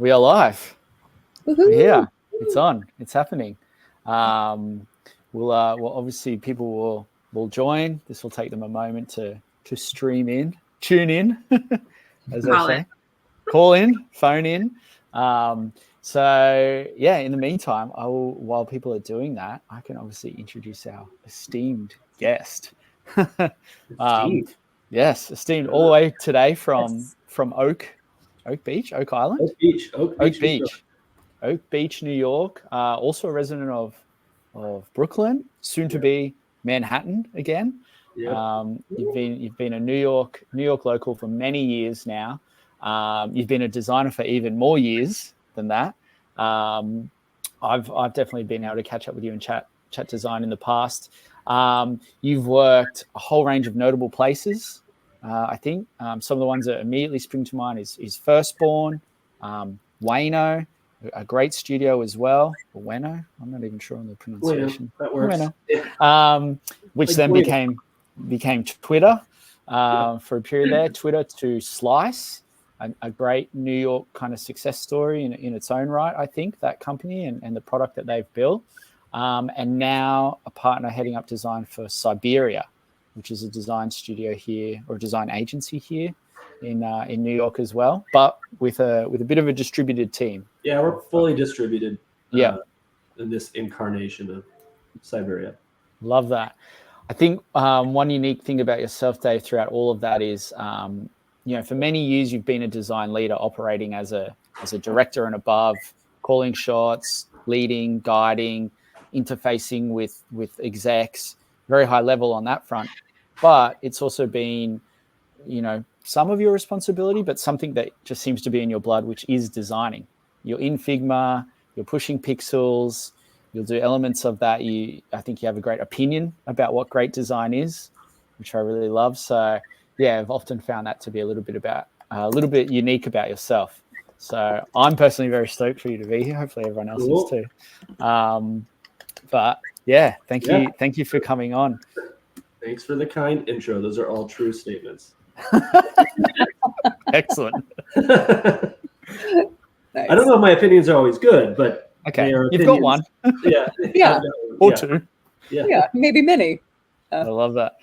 We are live. Woo-hoo. We're here. It's on. It's happening. We'll obviously people will join. This will take them a moment to tune in, as they say. Call in, phone in. So yeah, in the meantime, while people are doing that, I can obviously introduce our esteemed guest. Yes, esteemed all the way today from Oak Island. Oak Beach, New York. Also a resident of Brooklyn, soon to be Manhattan again. You've been a New York local for many years now. You've been a designer for even more years than that. I've definitely been able to catch up with you and chat design in the past. You've worked a whole range of notable places. I think some of the ones that immediately spring to mind is Firstborn, Wayno, a great studio as well. Or Wayno, I'm not even sure on the pronunciation. That works. Which like then became Twitter for a period there. Twitter to Slice, a great New York kind of success story in its own right, I think, that company and the product that they've built. And now a partner heading up design for Siberia, which is a design studio here or a design agency here in New York as well, but with a bit of a distributed team. Yeah, we're fully distributed. In this incarnation of Siberia. Love that. I think one unique thing about yourself, Dave, throughout all of that is, for many years you've been a design leader operating as a director and above, calling shots, leading, guiding, interfacing with execs, very high level on that front. But it's also been, some of your responsibility, but something that just seems to be in your blood, which is designing. You're in Figma, you're pushing pixels, you'll do elements of that. I think you have a great opinion about what great design is, which I really love. So yeah, I've often found that to be a little bit unique about yourself. So I'm personally very stoked for you to be here. Hopefully everyone else is too. But yeah, thank you for coming on. Thanks for the kind intro. Those are all true statements. Excellent. Nice. I don't know if my opinions are always good, but okay, you've got one. Yeah. Or two. Yeah, maybe many. I love that.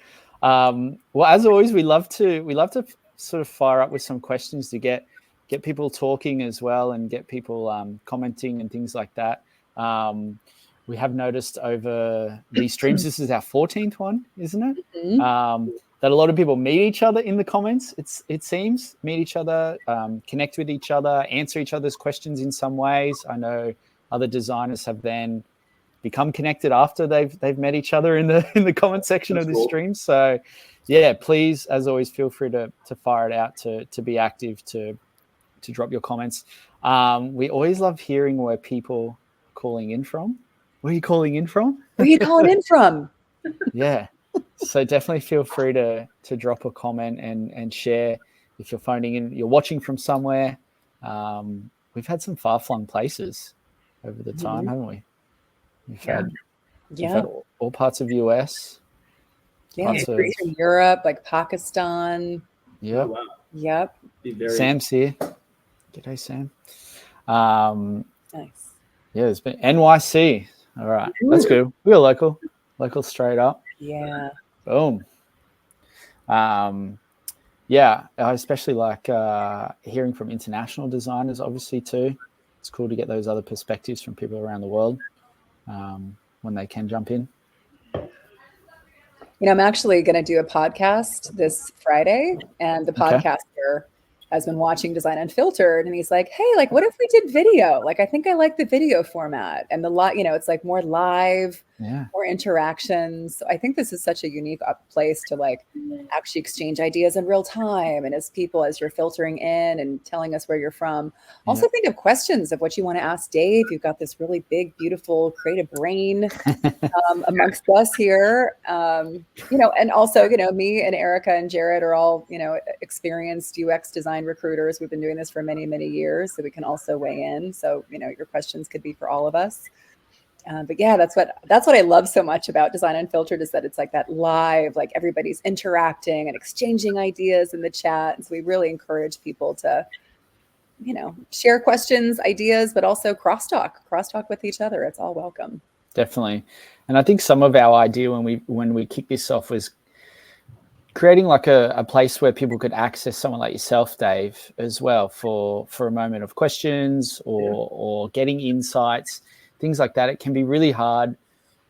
Well, as always, we love to sort of fire up with some questions to get people talking as well and get people commenting and things like that. We have noticed over these streams, this is our 14th one, isn't it? Mm-hmm. That a lot of people meet each other in the comments. It seems meet each other, connect with each other, answer each other's questions in some ways. I know other designers have then become connected after they've met each other in the comment section of this stream. So yeah, please, as always, feel free to fire it out, to be active, to drop your comments. We always love hearing where people are calling in from. Where are you calling in from? Where are you calling in from? Yeah. So definitely feel free to drop a comment and share if you're phoning in, you're watching from somewhere. We've had some far-flung places over the time, haven't we? We've had all parts of US. Yeah, from Europe, like Pakistan. Yep. Oh, wow. Yep. Sam's here. G'day, Sam. Nice. Yeah, there's been NYC. All right, that's good. We're local straight up. Yeah. Boom. Yeah, I especially like hearing from international designers, obviously, too. It's cool to get those other perspectives from people around the world when they can jump in. I'm actually going to do a podcast this Friday, and the podcaster has been watching Design Unfiltered, and he's like, hey, like, what if we did video? Like, I think I like the video format, and it's like more live, more interactions. So I think this is such a unique place to like actually exchange ideas in real time. And as you're filtering in and telling us where you're from, also think of questions of what you want to ask Dave. You've got this really big, beautiful, creative brain amongst us here. And also, me and Erica and Jared are all, experienced UX design recruiters. We've been doing this for many, many years, so we can also weigh in. So, your questions could be for all of us. But yeah, that's what I love so much about Design Unfiltered, is that it's like that live, like everybody's interacting and exchanging ideas in the chat. And so we really encourage people to share questions, ideas, but also crosstalk with each other. It's all welcome. Definitely. And I think some of our idea when we kicked this off was creating like a place where people could access someone like yourself, Dave, as well for a moment of questions or getting insights, things like that. It can be really hard.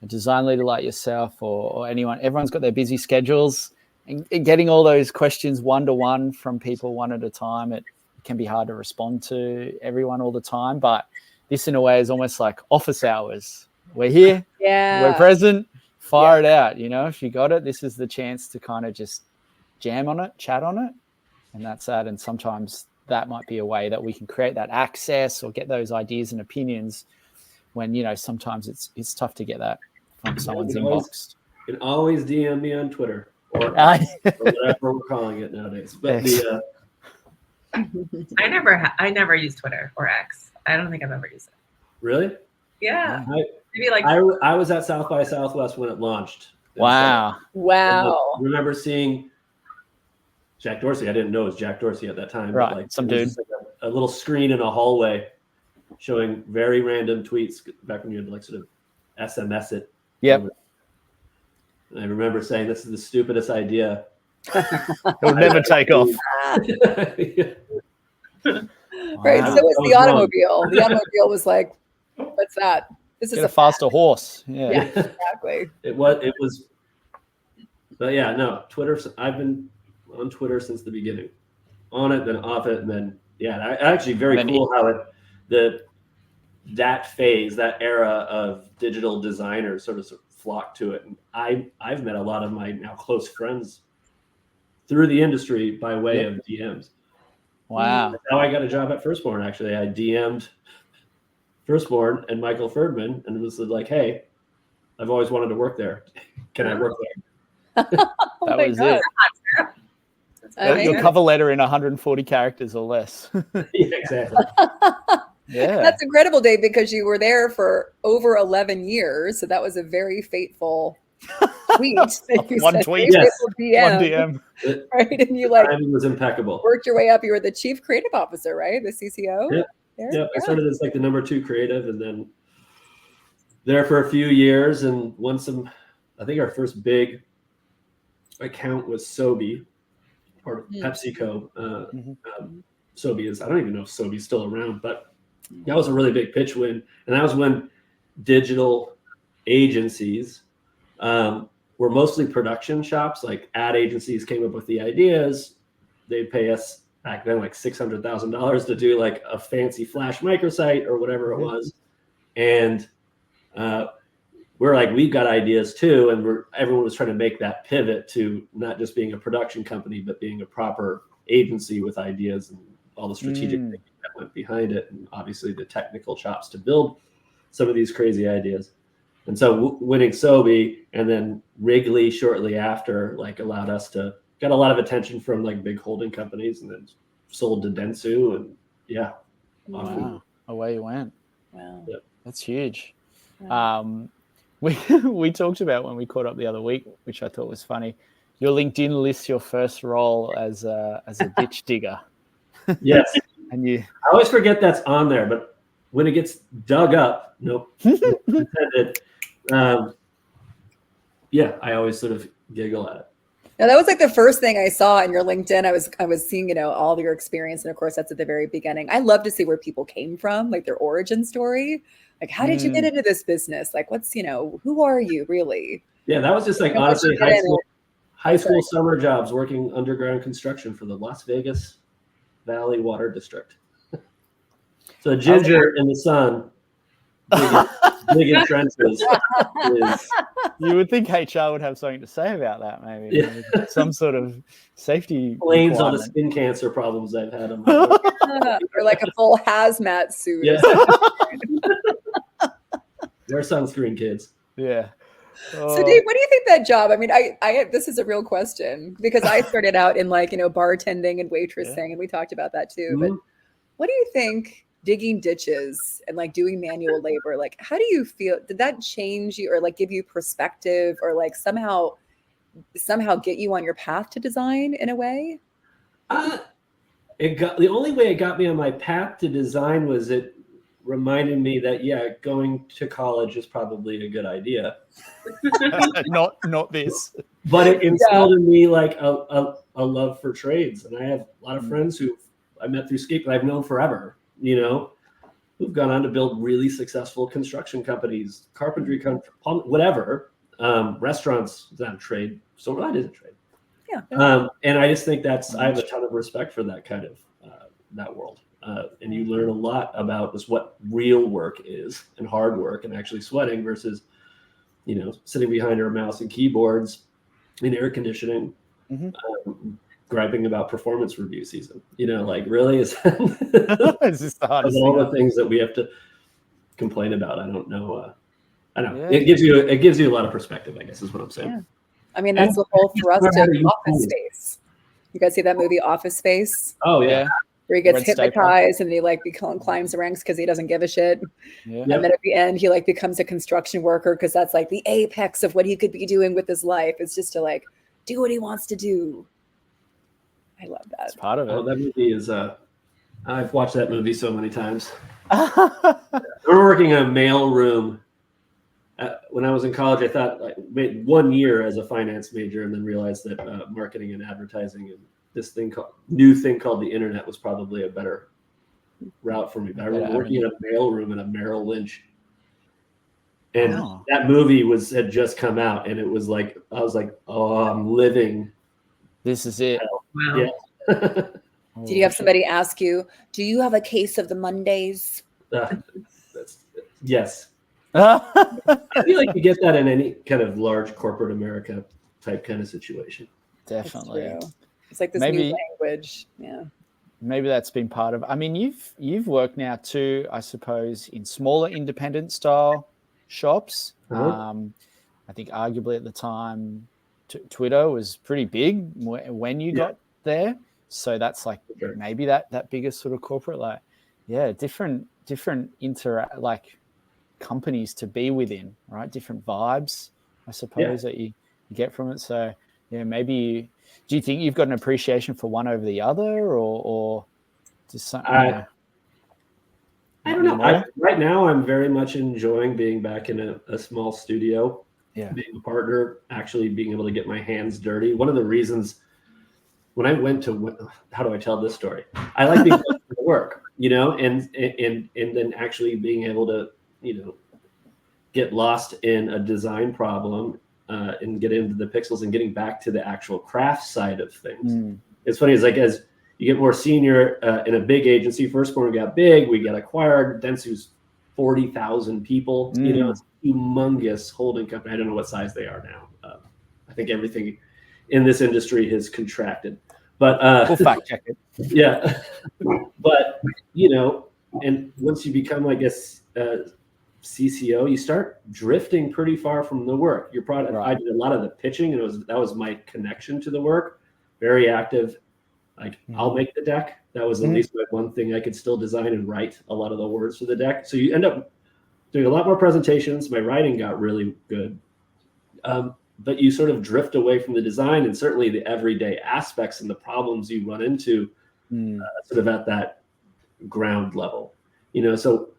A design leader like yourself or anyone, everyone's got their busy schedules, and getting all those questions one-to-one from people one at a time, it can be hard to respond to everyone all the time. But this in a way is almost like office hours. We're here, we're present, fire it out. If you got it, this is the chance to kind of just jam on it, chat on it, and that's that. And sometimes that might be a way that we can create that access or get those ideas and opinions when, sometimes it's tough to get that from someone's inbox. You can always DM me on Twitter or whatever we're calling it nowadays. But I never use Twitter or X. I don't think I've ever used it. Really? Yeah. Maybe like I was at South by Southwest when it launched. Wow. Wow. I remember seeing Jack Dorsey. I didn't know it was Jack Dorsey at that time. Right. But Some dude. Like a little screen in a hallway showing very random tweets back when you had to sort of SMS it. Yep. And I remember saying, this is the stupidest idea. It'll never take off. Right. So was the automobile. The automobile was like, what's that? This is a faster horse. Yeah, exactly. It was. But yeah, no, Twitter. I've been on Twitter since the beginning. On it, then off it, and then actually very cool how that phase, that era of digital designers sort of flocked to it. And I've met a lot of my now close friends through the industry by way of DMs. Wow. That's how I got a job at Firstborn, actually. I DM'd Firstborn and Michael Ferdman and was like, hey, I've always wanted to work there. Can I work there? That was it. Your cover letter in 140 characters or less. Yeah, exactly. Yeah. That's incredible, Dave, because you were there for over 11 years. So that was a very fateful tweet. One tweet. Yes. DM, one DM. right? And you timing was impeccable. Worked your way up. You were the chief creative officer, right? The CCO? Yeah. Yeah. I started as the number 2 creative and then there for a few years and won some, I think our first big account was Sobe, part of PepsiCo. Sobe is, I don't even know if Sobe's still around, but that was a really big pitch win. And that was when digital agencies were mostly production shops, like ad agencies came up with the ideas. They'd pay us back then like $600,000 to do like a fancy flash microsite or whatever it was. And we're like, we've got ideas too. And everyone was trying to make that pivot to not just being a production company, but being a proper agency with ideas and all the strategic thinking that went behind it. And obviously the technical chops to build some of these crazy ideas. And so winning Sobe and then Wrigley shortly after, allowed us to get a lot of attention from big holding companies and then sold to Dentsu. And yeah. Wow. Away you went. Wow. Yep. That's huge. Wow. We talked about when we caught up the other week, which I thought was funny. Your LinkedIn lists your first role as a ditch digger. Yes. And I always forget that's on there, but when it gets dug up, nope. I always sort of giggle at it. Now that was the first thing I saw in your LinkedIn. I was seeing, all of your experience. And of course that's at the very beginning. I love to see where people came from, their origin story. How did you get into this business? What's, who are you really? Yeah, that was just honestly high school summer jobs working underground construction for the Las Vegas Valley Water District. So ginger in the sun, digging trenches. You would think HR would have something to say about that, maybe. Yeah. Some sort of safety. Explains all the skin cancer problems I've had on my work. Or a full hazmat suit. Yeah. Wear sunscreen, kids. Yeah. So Dave, what do you think that job? I mean, I this is a real question because I started out in bartending and waitressing, and we talked about that too. Mm-hmm. But what do you think digging ditches and doing manual labor? How do you feel? Did that change you or give you perspective or somehow get you on your path to design in a way? the only way it got me on my path to design was it reminded me that going to college is probably a good idea. not this. But it instilled in me like a love for trades, and I have a lot of friends who I met through skate that I've known forever, who've gone on to build really successful construction companies, carpentry, whatever, restaurants. Is that a trade? So that is a trade. Yeah. And I just think I have a ton of respect for that kind of that world. And you learn a lot about just what real work is and hard work and actually sweating versus, sitting behind our mouse and keyboards in air conditioning, griping about performance review season. Like really is It's just the hardest all thing. the things that we have to complain about. I don't know. I don't know. It gives you a lot of perspective, I guess, is what I'm saying. Yeah. I mean, that's the whole thrust of Office Space. You guys see that movie Office Space? Oh yeah. Where he gets Red hypnotized and he climbs the ranks because he doesn't give a shit. Yeah. And then at the end, he becomes a construction worker because that's the apex of what he could be doing with his life. It's just to do what he wants to do. I love that. That's part of it. Oh, that movie is I've watched that movie so many times. We're working in a mail room. When I was in college, I thought made 1 year as a finance major, and then realized that marketing and advertising and this new thing called the internet was probably a better route for me. But I remember working in a mail room in a Merrill Lynch, and that movie had just come out, and it was I was like, oh, I'm living. This is it. Wow. Did you have somebody ask you, do you have a case of the Mondays? Yes. I feel like you get that in any kind of large corporate America type kind of situation. Definitely. It's like this new language. Yeah. Maybe that's been part of. I mean, you've worked now too, I suppose, in smaller independent style shops. I think arguably at the time, Twitter was pretty big when you got there. So that's maybe that biggest sort of corporate, different companies to be within, right? Different vibes, I suppose, that you get from it. So maybe do you think you've got an appreciation for one over the other, or just something? I don't know. Right now, I'm very much enjoying being back in a small studio, being a partner, actually being able to get my hands dirty. One of the reasons when I went to, how do I tell this story? I like being able to work, and then actually being able to, get lost in a design problem and get into the pixels and getting back to the actual craft side of things. It's funny, as you get more senior in a big agency, Firstborn got big, we got acquired, Dentsu's 40,000 people, it's a humongous holding company. I don't know what size they are now. I think everything in this industry has contracted, but we'll fact check it. Yeah. But, and once you become, I guess, CCO, you start drifting pretty far from the work. Your product. Right. I did a lot of the pitching, and that was my connection to the work. Very active. I'll make the deck. That was at least one thing I could still design and write a lot of the words for the deck. So you end up doing a lot more presentations. My writing got really good, but you sort of drift away from the design and certainly the everyday aspects and the problems you run into, sort of at that ground level. So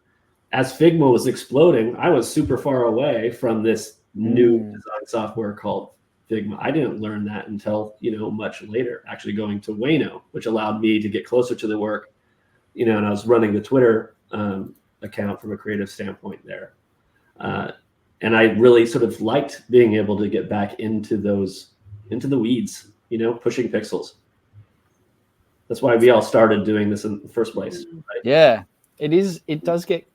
as Figma was exploding, I was super far away from this new design software called Figma. I didn't learn that until, much later, actually going to Wayno, which allowed me to get closer to the work, and I was running the Twitter account from a creative standpoint there. And I really sort of liked being able to get back into the weeds, pushing pixels. That's why we all started doing this in the first place. Right? Yeah, it does get,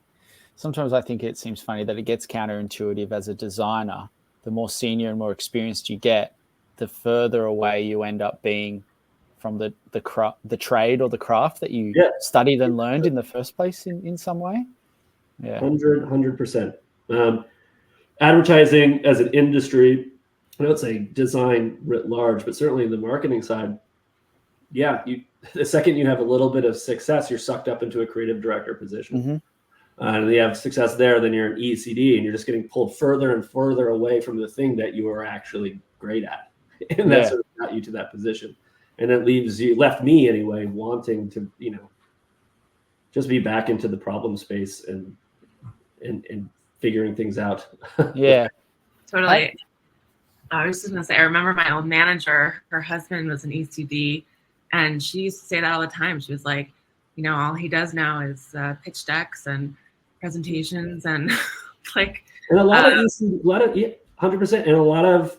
sometimes I think it seems funny that it gets counterintuitive as a designer. The more senior and more experienced you get, the further away you end up being from the trade or the craft that you studied and learned in the first place in some way. Yeah, 100%. Advertising as an industry, I don't say design writ large, but certainly in the marketing side, the second you have a little bit of success, you're sucked up into a creative director position. And you have success there, then you're an ECD, and you're just getting pulled further and further away from the thing that you are actually great at. And that sort of got you to that position. And it left me anyway, wanting to, just be back into the problem space and figuring things out. Yeah. Totally. I was just gonna say, I remember my old manager, her husband was an ECD, and she used to say that all the time. She was like, all he does now is pitch decks and presentations and like. And a lot of 100%, and a lot of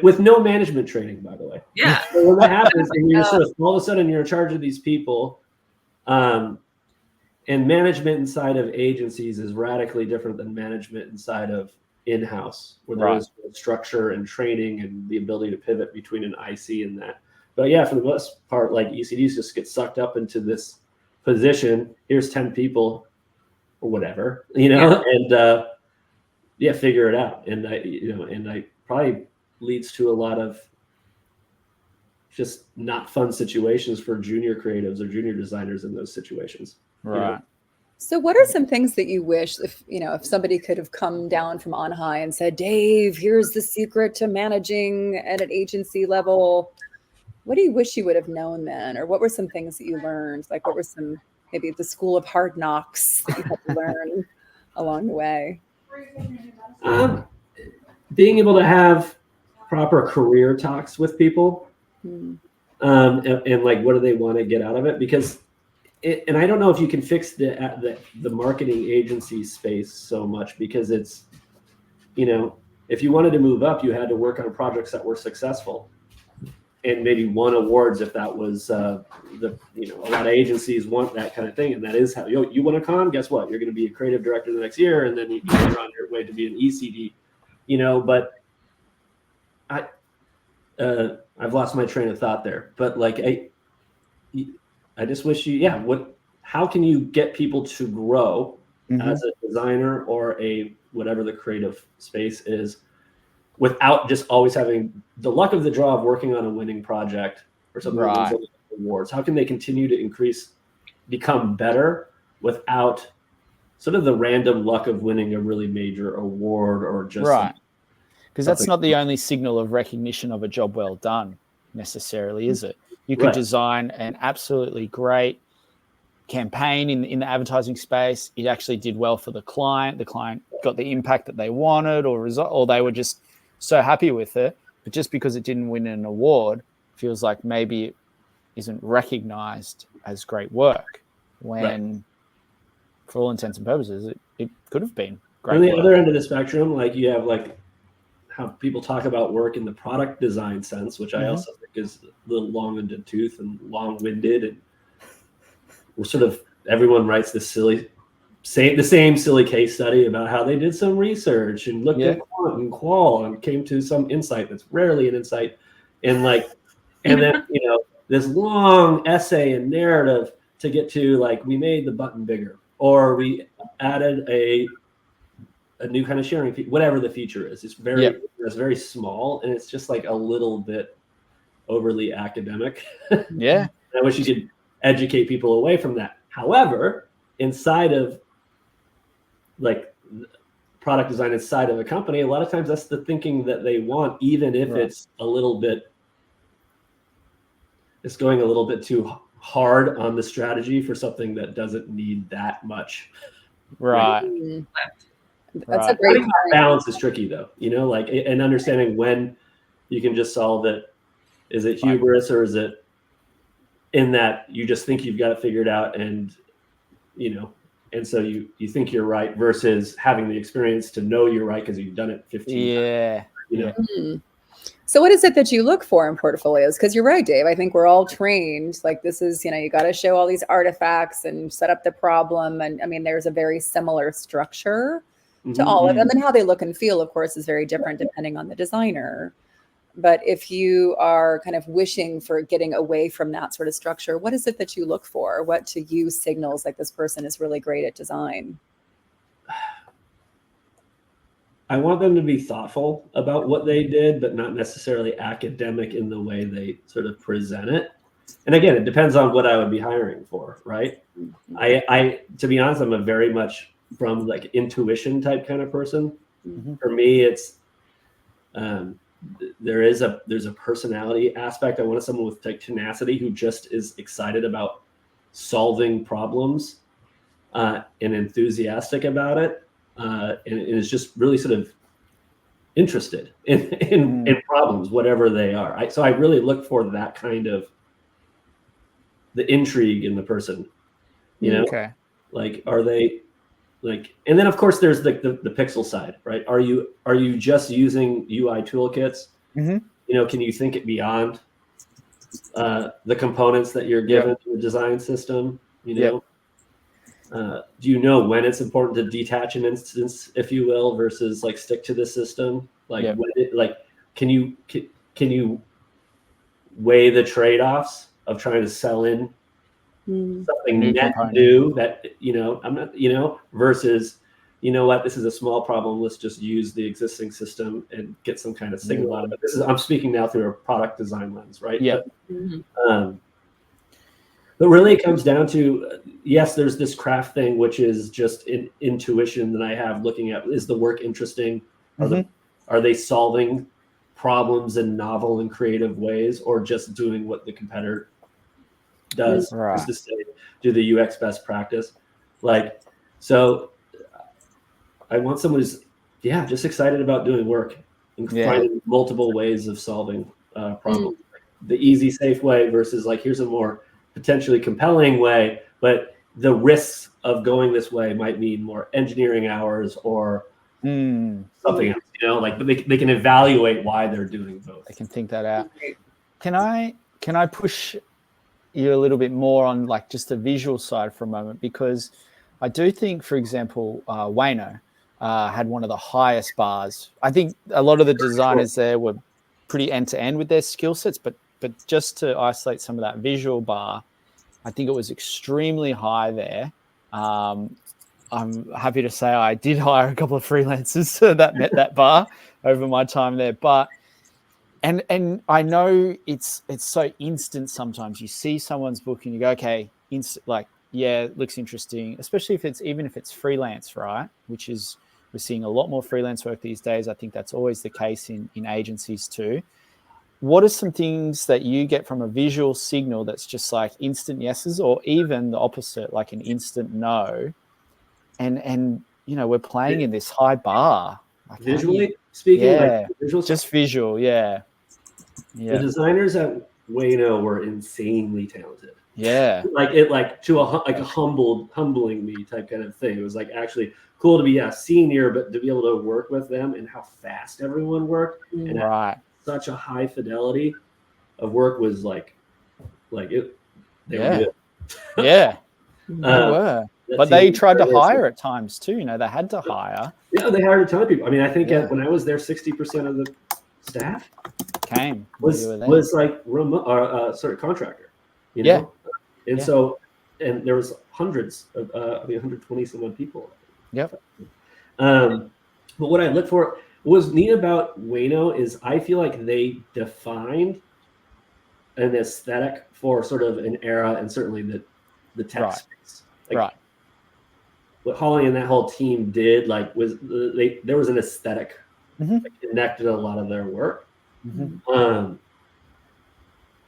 with no management training, by the way. Yeah. So when that happens, and you're sort of all of a sudden you're in charge of these people, and management inside of agencies is radically different than management inside of in-house, where there is structure and training and the ability to pivot between an IC and that. But yeah, for the most part, like ECDs just get sucked up into this position. Here's 10 people or whatever, and figure it out. And I probably leads to a lot of just not fun situations for junior creatives or junior designers in those situations. Right. So what are some things that you wish if somebody could have come down from on high and said, Dave, here's the secret to managing at an agency level? What do you wish you would have known then? Or what were some things that you learned? Like what were some, maybe the school of hard knocks that you had to learn along the way? Being able to have proper career talks with people, and like, what do they want to get out of it? Because and I don't know if you can fix the marketing agency space so much, because it's, if you wanted to move up, you had to work on projects that were successful and maybe won awards if that was a lot of agencies want that kind of thing. And that is how you win a con, guess what? You're going to be a creative director the next year, and then you're on your way to be an ECD, but I've lost my train of thought there. But like, I just wish how can you get people to grow as a designer or whatever the creative space is, without just always having the luck of the draw of working on a winning project or something like awards? How can they continue to become better without sort of the random luck of winning a really major award or just because that's not the only signal of recognition of a job well done necessarily, is it? You could design an absolutely great campaign in the advertising space. It actually did well for the client. The client got the impact that they wanted, or they were just so happy with it. But just because it didn't win an award, feels like maybe it isn't recognized as great work, when for all intents and purposes, it could have been great. On the work. other end of the spectrum, like you have like how people talk about work in the product design sense, which I also think is a little long in the tooth and long-winded, and we're sort of, everyone writes the same silly case study about how they did some research and looked at quant and qual and came to some insight that's rarely an insight, and then this long essay and narrative to get to, like, we made the button bigger, or we added a new kind of sharing feature, whatever the feature is. It's very small, and it's just like a little bit overly academic. Yeah. I wish you could educate people away from that. However, inside of like product design inside of a company, a lot of times that's the thinking that they want, even if it's a little bit, it's going a little bit too hard on the strategy for something that doesn't need that much. Right. That's a great balance is tricky though, and understanding when you can just solve it. Is it hubris, or is it in that you just think you've got it figured out, and and so you think you're right, versus having the experience to know you're right because you've done it 15 times. So what is it that you look for in portfolios? Because you're right, Dave. I think we're all trained. Like, this is, you got to show all these artifacts and set up the problem. And I mean, there's a very similar structure to all of them, and how they look and feel, of course, is very different depending on the designer. But if you are kind of wishing for getting away from that sort of structure, what is it that you look for? What to you signals like this person is really great at design? I want them to be thoughtful about what they did, but not necessarily academic in the way they sort of present it. And again, it depends on what I would be hiring for, right? I to be honest, I'm a very much from like intuition type kind of person. For me, it's there's a personality aspect. I wanted someone with like tenacity who just is excited about solving problems and enthusiastic about it, and is just really sort of interested in problems, whatever they are. So I really look for that kind of the intrigue in the person, you know. Okay. Like, are they like, and then of course there's the pixel side, right? Are you just using UI toolkits? Mm-hmm. You know, can you think it beyond the components that you're given to the design system? You know, do you know when it's important to detach an instance, if you will, versus like stick to the system? Like, when can you weigh the trade-offs of trying to sell in something new that, you know, I'm not, you know, versus, you know what, this is a small problem, let's just use the existing system and get some kind of signal out of it. I'm speaking now through a product design lens, right? Yeah. But really it comes down to, yes, there's this craft thing, which is just an intuition that I have looking at, is the work interesting? Are they solving problems in novel and creative ways, or just doing what the competitor does? Is to say, do the UX best practice. Like, so I want someone who's just excited about doing work and finding multiple ways of solving problems. The easy, safe way versus like, here's a more potentially compelling way, but the risks of going this way might mean more engineering hours or something else, you know, like, but they can evaluate why they're doing both. They can think that out. Can I push you a little bit more on like just the visual side for a moment? Because I do think, for example, Wayno had one of the highest bars. I think a lot of the designers there were pretty end-to-end with their skill sets, but just to isolate some of that visual bar, I think it was extremely high there. I'm happy to say I did hire a couple of freelancers that met that bar over my time there. But and I know it's so instant sometimes. You see someone's book and you go, okay, like, yeah, it looks interesting, especially if it's freelance, right? Which is, we're seeing a lot more freelance work these days. I think that's always the case in agencies too. What are some things that you get from a visual signal that's just like instant yeses, or even the opposite, like an instant no? And you know, we're playing in this high bar. Like, visually speaking, like just visual, The designers at Wayno were insanely talented. Like to a humbling me type kind of thing. It was like actually cool to be a senior, but to be able to work with them and how fast everyone worked and such a high fidelity of work was like it. They were good. They were. But they tried to hire at times too. You know, they had to hire. Yeah, they hired a ton of people. I mean, I think when I was there, 60% of the staff was like remote, contractor. You know? And so, and there was hundreds of 120 some odd people. Yep. But what I look for, what was neat about Wayno is I feel like they defined an aesthetic for sort of an era, and certainly the tech space. Like, what Holly and that whole team did, like, was there was an aesthetic that connected a lot of their work. And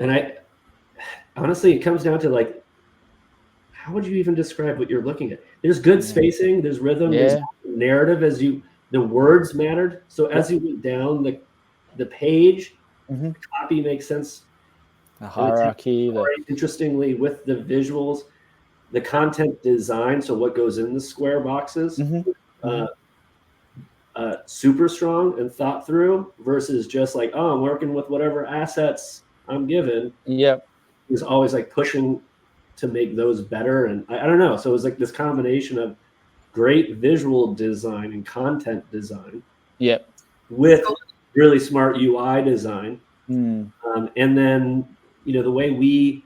I honestly, it comes down to like, how would you even describe what you're looking at? There's good spacing, there's rhythm, there's narrative. The words mattered. So as you went down the page, the copy makes sense. The hierarchy, interestingly, with the visuals, the content design, so what goes in the square boxes, super strong and thought through, versus just like, oh, I'm working with whatever assets I'm given. Is always like pushing to make those better. And I don't know. So it was like this combination of great visual design and content design with really smart UI design. And then, you know, the way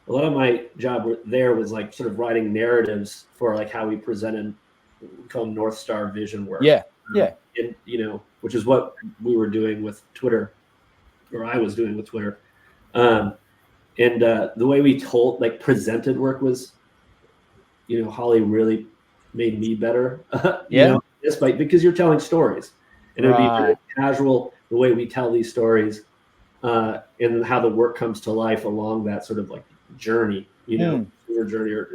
a lot of my job there was like sort of writing narratives for like how we presented, we call them North Star vision work. And, you know, which is what we were doing with Twitter, or I was doing with Twitter. And the way we presented work was, you know, Holly really made me better, you know, because you're telling stories, and it would be very casual. the way we tell these stories, and how the work comes to life along that sort of like journey, your journey, or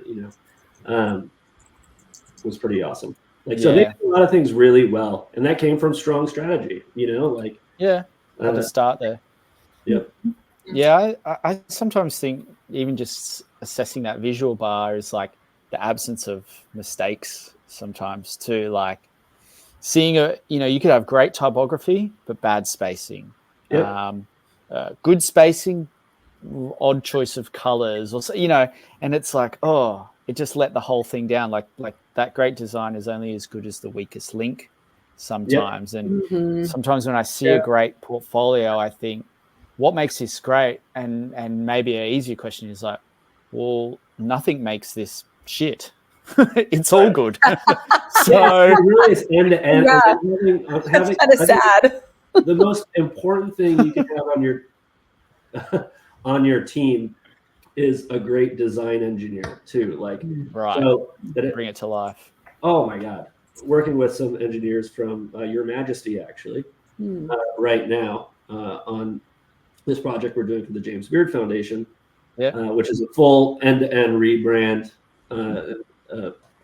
was pretty awesome. Like, so they did a lot of things really well, and that came from strong strategy, like at the start there. Yep. Yeah, I sometimes think even just assessing that visual bar is like the absence of mistakes sometimes too. Like seeing you could have great typography but bad spacing. Yep. Good spacing, odd choice of colors, or and it's like, oh, it just let the whole thing down. Like that great design is only as good as the weakest link sometimes. Yep. And sometimes when I see a great portfolio, I think, what makes this great? And maybe an easier question is like, well, nothing makes this shit. It's all good. So it really is end to end. That's kind of sad. The most important thing you can have on your team is a great design engineer too. Like, so that bring it to life. Oh my God. Working with some engineers from Your Majesty, actually, right now on this project we're doing for the James Beard Foundation, which is a full end-to-end rebrand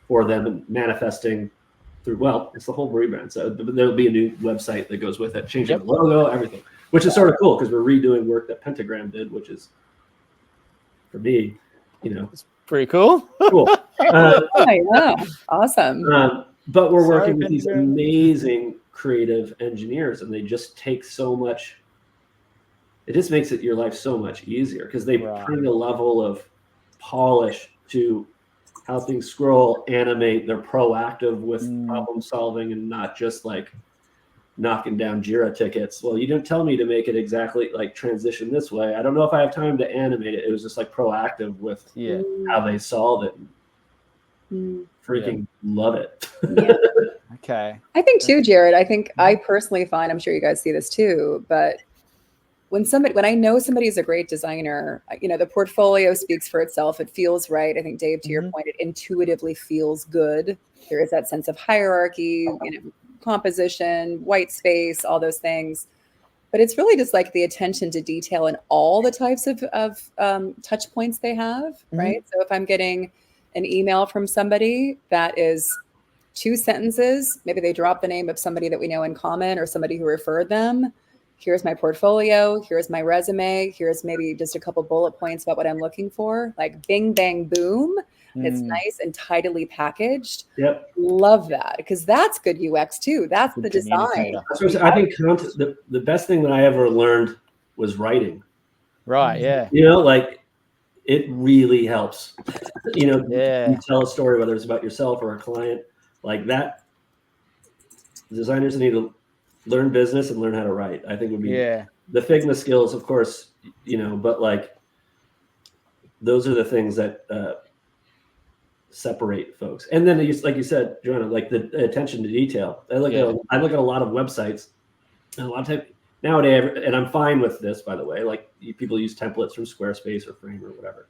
for them, and manifesting through, it's the whole rebrand. So there'll be a new website that goes with it, changing the logo, everything, which is sort of cool because we're redoing work that Pentagram did, which is, for me, it's pretty cool. Cool. I know. Awesome. But we're working with these amazing creative engineers, and they just take so much. It just makes your life so much easier because they bring a level of polish to how things scroll, animate. They're proactive with problem solving and not just like knocking down Jira tickets. Well, you didn't tell me to make it exactly like transition this way. I don't know if I have time to animate it. It was just like proactive with how they solve it. Freaking love it. Okay. I think too, Jared, I personally find, I'm sure you guys see this too, but when I know somebody is a great designer, the portfolio speaks for itself. It feels right. I think, Dave, to your point, it intuitively feels good. There is that sense of hierarchy, composition, white space, all those things. But it's really just like the attention to detail in all the types of touch points they have, right? So if I'm getting an email from somebody that is 2 sentences, maybe they drop the name of somebody that we know in common or somebody who referred them. Here's my portfolio. Here's my resume. Here's maybe just a couple bullet points about what I'm looking for. Like bing, bang, boom. It's nice and tidily packaged. Yep. Love that, because that's good UX too. That's the design. I think the best thing that I ever learned was writing. Right. Yeah. Like it really helps. You tell a story, whether it's about yourself or a client, like that. Designers need to learn business and learn how to write. I think would be the Figma skills, of course, but like those are the things that separate folks. And then, like you said, Joanna, like the attention to detail. I look at a lot of websites, and a lot of times nowadays, and I'm fine with this, by the way. Like people use templates from Squarespace or Frame or whatever.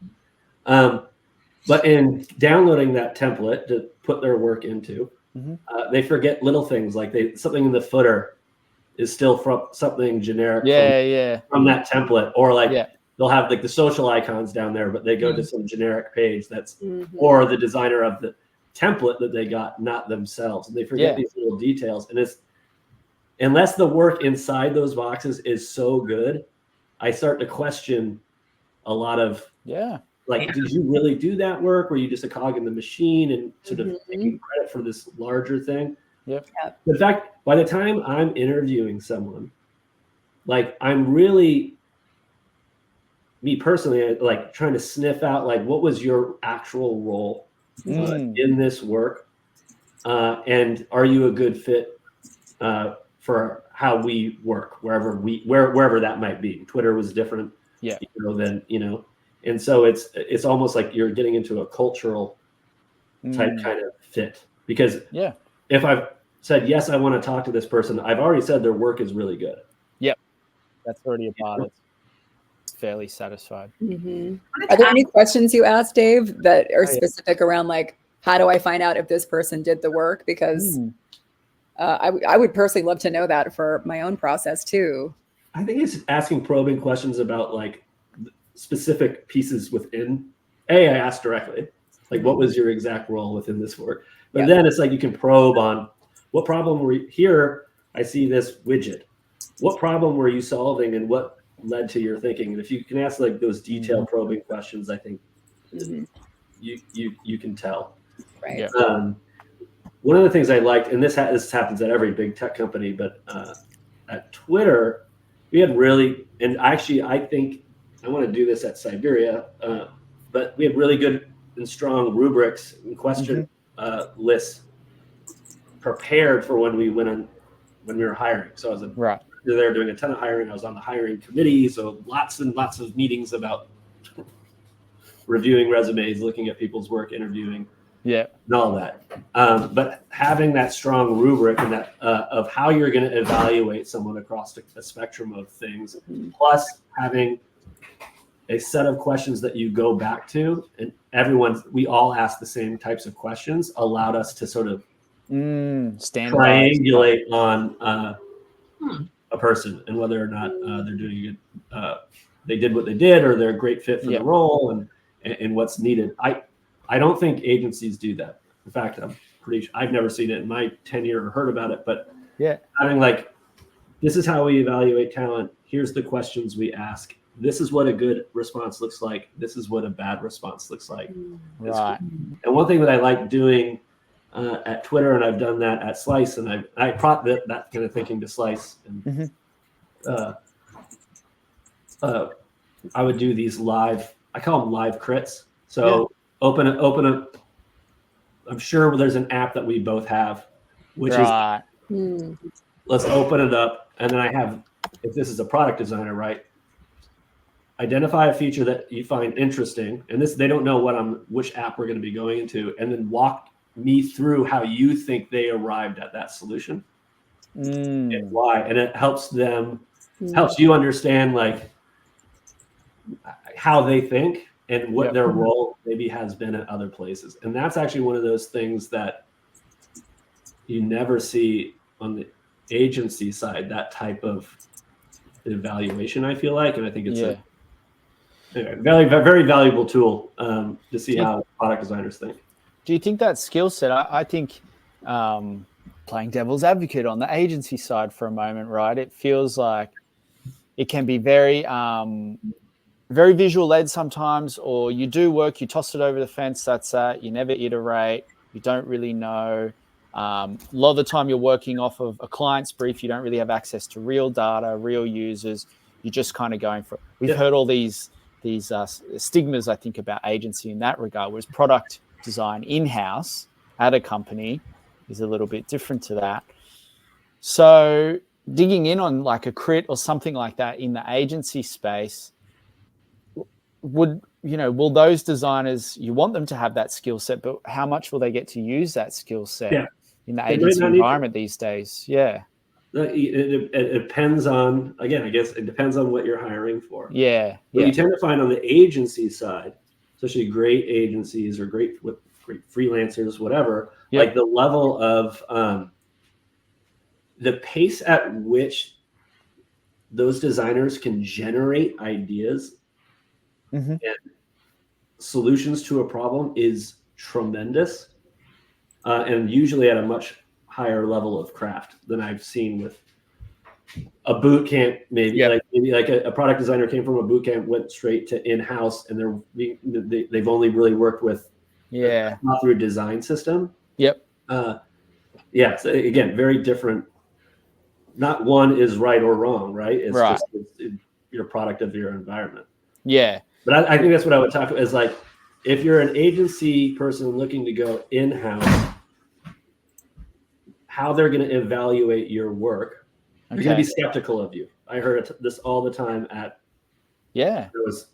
But in downloading that template to put their work into, they forget little things like something in the footer is still from something generic from that template, or like they'll have like the social icons down there, but they go to some generic page that's or the designer of the template that they got, not themselves, and they forget these little details. And it's unless the work inside those boxes is so good, I start to question a lot of did you really do that work? Were you just a cog in the machine and sort of taking credit for this larger thing? In fact, by the time I'm interviewing someone, like I'm really, me personally, like trying to sniff out like what was your actual role in this work, and are you a good fit for how we work wherever that might be. Twitter was different, than and so it's almost like you're getting into a cultural type kind of fit, because if I've said, yes, I want to talk to this person, I've already said their work is really good. Yep. That's already a bar that's fairly satisfied. Are there any questions you asked, Dave, that are specific around like, how do I find out if this person did the work? Because I would personally love to know that for my own process too. I think it's asking probing questions about like specific pieces within. I asked directly, like, what was your exact role within this work? But then it's like you can probe on what problem were you here. I see this widget. What problem were you solving, and what led to your thinking? And if you can ask like those detailed probing questions, I think you can tell. Right. Yeah. One of the things I liked, and this happens at every big tech company, but at Twitter, we had really, and actually I think I want to do this at Siberia, but we had really good and strong rubrics and question lists prepared for when we were hiring. So I was there doing a ton of hiring. I was on the hiring committee, so lots and lots of meetings about reviewing resumes, looking at people's work, interviewing, and all that. But having that strong rubric and that of how you're going to evaluate someone across a spectrum of things, plus having a set of questions that you go back to, and we all ask the same types of questions, allowed us to sort of triangulate on a person and whether or not they're doing good. They did what they did, or they're a great fit for the role, and what's needed. I don't think agencies do that. In fact, I've never seen it in my tenure or heard about it, but having like, this is how we evaluate talent. Here's the questions we ask. This is what a good response looks like. This is what a bad response looks like. Right. And one thing that I like doing at Twitter, and I've done that at Slice, and I brought that kind of thinking to Slice. And I would do these live, I call them live crits. So open up. I'm sure there's an app that we both have, which is, let's open it up. And then I have, if this is a product designer, right? Identify a feature that you find interesting. And they don't know which app we're going to be going into, and then walk me through how you think they arrived at that solution and why. And it helps you understand like how they think and what their role maybe has been at other places. And that's actually one of those things that you never see on the agency side, that type of evaluation, I feel like. And I think it's a very, very valuable tool to see how product designers think. Do you think that skill set, I think playing devil's advocate on the agency side for a moment, right? It feels like it can be very, very visual led sometimes, or you do work, you toss it over the fence, that's that. You never iterate. You don't really know. A lot of the time you're working off of a client's brief. You don't really have access to real data, real users. You're just kind of going for it. We've heard all these stigmas, I think, about agency in that regard, whereas product design in-house at a company is a little bit different to that. So digging in on like a crit or something like that in the agency space, will those designers, you want them to have that skill set, but how much will they get to use that skill set in the agency environment these days? It depends on, again, I guess it depends on what you're hiring for. What you tend to find on the agency side, especially great agencies or great freelancers, whatever, like the level of the pace at which those designers can generate ideas and solutions to a problem is tremendous, and usually at a much higher level of craft than I've seen with a boot camp. Maybe like a product designer came from a boot camp, went straight to in-house, and they've only really worked with not through a design system. So again, very different. Not one is right or wrong, right? It's just you're a product of your environment. But I think that's what I would talk about is like, if you're an agency person looking to go in-house, how they're going to evaluate your work. They're going to be skeptical of you. I heard this all the time it was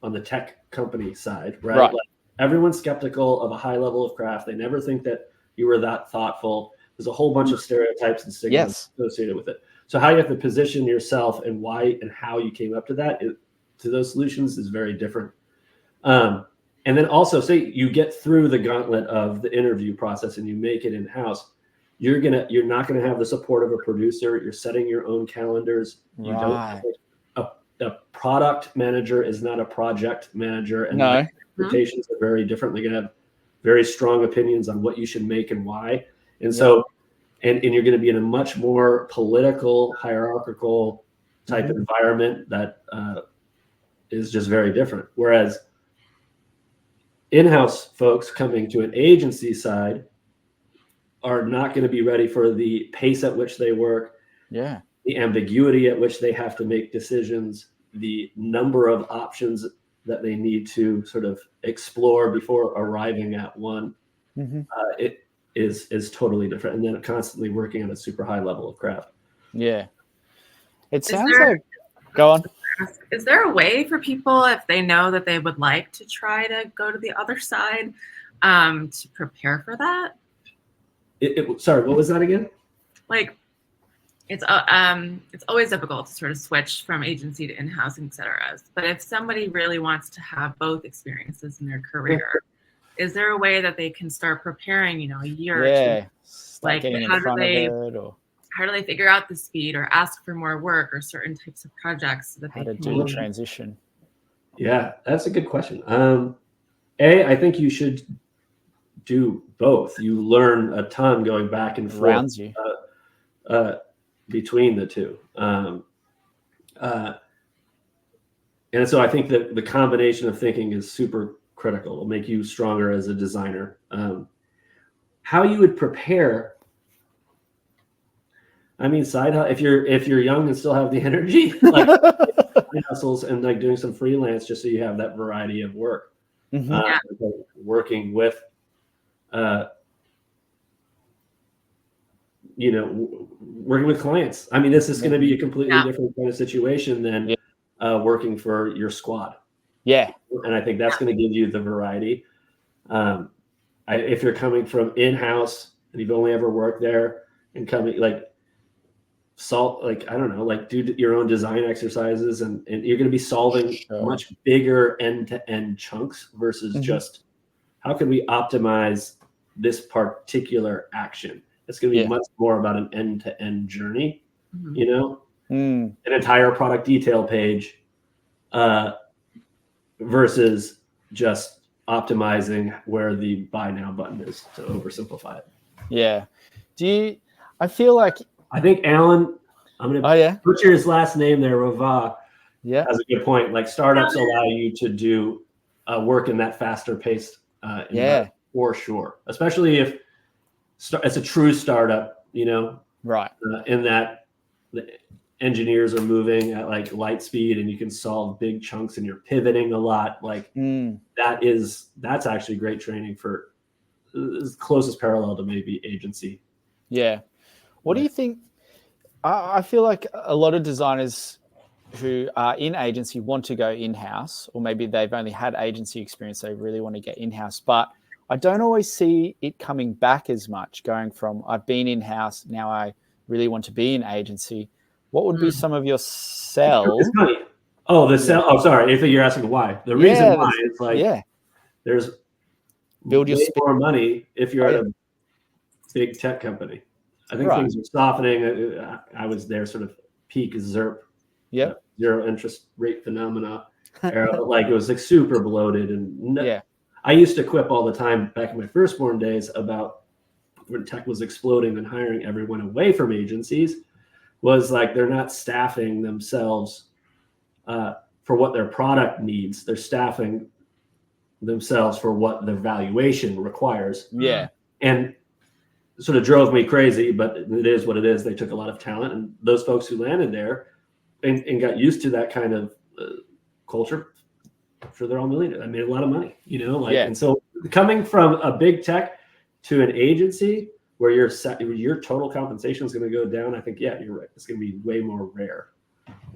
on the tech company side, right? Like, everyone's skeptical of a high level of craft. They never think that you were that thoughtful. There's a whole bunch of stereotypes and stigmas associated with it. So how you have to position yourself and why and how you came up to that, to those solutions, is very different. And then also, say you get through the gauntlet of the interview process and you make it in-house, you're not gonna have the support of a producer. You're setting your own calendars. You don't have a product manager is not a project manager, and expectations are very different. They're gonna have very strong opinions on what you should make and why. And so, and you're going to be in a much more political, hierarchical type environment that is just very different. Whereas in-house folks coming to an agency side are not going to be ready for the pace at which they work, the ambiguity at which they have to make decisions, the number of options that they need to sort of explore before arriving at one. It is totally different, and then constantly working at a super high level of craft. It sounds like, go on. Is there a way for people, if they know that they would like to try to go to the other side, to prepare for that? Sorry, what was that again? Like, it's always difficult to sort of switch from agency to in-house, et cetera. But if somebody really wants to have both experiences in their career, is there a way that they can start preparing, a year or two? Like, how do they figure out the speed or ask for more work or certain types of projects so that they can do the transition? Yeah, that's a good question. I think you should do both. You learn a ton going back and forth between the two. And so I think that the combination of thinking is super critical. It'll make you stronger as a designer. How you would prepare, I mean, if you're young and still have the energy, like hustles and like doing some freelance just so you have that variety of work. Working with working with clients. I mean, this is going to be a completely different kind of situation than working for your squad. And I think that's going to give you the variety. If you're coming from in-house and you've only ever worked there and coming do your own design exercises and you're going to be solving much bigger end-to-end chunks versus just how can we optimize this particular action. It's going to be much more about an end-to-end journey, an entire product detail page versus just optimizing where the buy now button is, to oversimplify it. I think Alan, I'm going to butcher his last name there, Rava, has a good point. Like, startups allow you to do work in that faster paced environment, for sure. Especially if it's a true startup, right? In that the engineers are moving at like light speed and you can solve big chunks and you're pivoting a lot. Like that's actually great training for the closest parallel to maybe agency. What do you think? I feel like a lot of designers who are in agency want to go in-house, or maybe they've only had agency experience, they really want to get in-house. But I don't always see it coming back as much, going from I've been in-house, now I really want to be in agency. What would be some of your sell? Sell. Oh, sorry. I think you're asking why. The reason why is like there's build your more money if you're at a big tech company. I think things are softening. I was there sort of peak ZIRP, zero interest rate phenomena era. Like it was like super bloated and I used to quip all the time back in my firstborn days about when tech was exploding and hiring everyone away from agencies. Was like they're not staffing themselves for what their product needs. They're staffing themselves for what the valuation requires. And sort of drove me crazy, but it is what it is. They took a lot of talent, and those folks who landed there and got used to that kind of culture, I'm sure they're all millionaires. I made a lot of money, And so coming from a big tech to an agency where your total compensation is going to go down, I think, you're right. It's going to be way more rare.